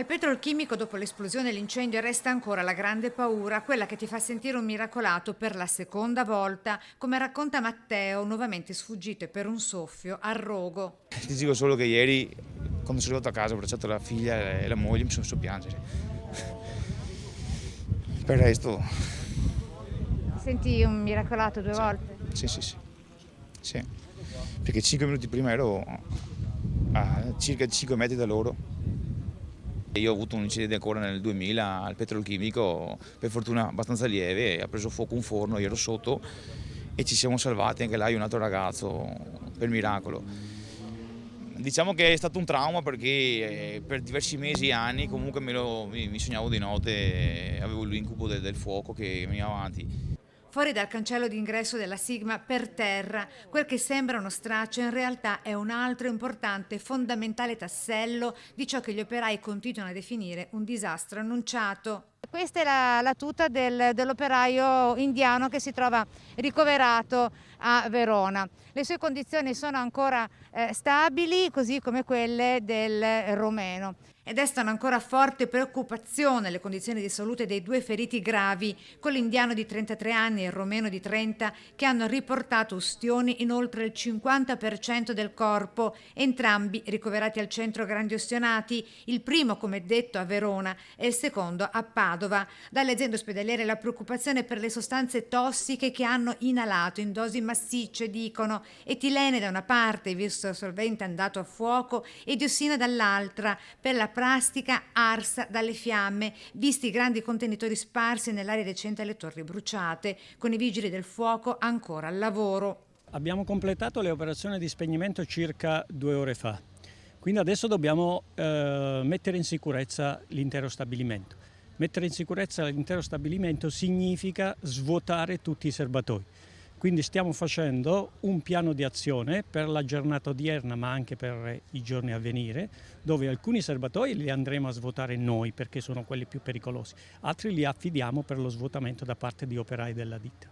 Al petrolchimico, dopo l'esplosione e l'incendio, resta ancora la grande paura, quella che ti fa sentire un miracolato per la seconda volta, come racconta Matteo, nuovamente sfuggito e per un soffio al rogo. Ti dico solo che ieri, quando sono arrivato a casa, ho abbracciato la figlia e la moglie, mi sono messo a piangere. Per il resto, Senti un miracolato due sì, volte? sì, sì, sì, sì. Perché 5 minuti prima ero a circa 5 metri da loro. Io ho avuto un incidente ancora nel 2000 al petrolchimico, per fortuna abbastanza lieve, ha preso fuoco un forno, io ero sotto e ci siamo salvati anche là io e un altro ragazzo, per miracolo. Diciamo che è stato un trauma perché per diversi mesi e anni comunque mi sognavo di notte, avevo l'incubo del fuoco che veniva avanti. Fuori dal cancello d'ingresso della Sigma, per terra, quel che sembra uno straccio in realtà è un altro importante, fondamentale tassello di ciò che gli operai continuano a definire un disastro annunciato. Questa è la tuta dell'operaio indiano che si trova ricoverato a Verona. Le sue condizioni sono ancora stabili, così come quelle del romeno. E destano ancora forte preoccupazione le condizioni di salute dei due feriti gravi, con l'indiano di 33 anni e il romeno di 30, che hanno riportato ustioni in oltre il 50% del corpo, entrambi ricoverati al centro Grandi Ostionati, il primo, come detto, a Verona e il secondo a Padova. Dalle aziende ospedaliere la preoccupazione per le sostanze tossiche che hanno inalato in dosi massicce, dicono, etilene da una parte, visto solvente andato a fuoco, e diossina dall'altra, per la plastica arsa dalle fiamme, visti i grandi contenitori sparsi nell'area dei centri e le torri bruciate, con i vigili del fuoco ancora al lavoro. Abbiamo completato le operazioni di spegnimento circa 2 ore fa, quindi adesso dobbiamo mettere in sicurezza l'intero stabilimento. Mettere in sicurezza l'intero stabilimento significa svuotare tutti i serbatoi. Quindi stiamo facendo un piano di azione per la giornata odierna, ma anche per i giorni a venire, dove alcuni serbatoi li andremo a svuotare noi perché sono quelli più pericolosi, altri li affidiamo per lo svuotamento da parte di operai della ditta.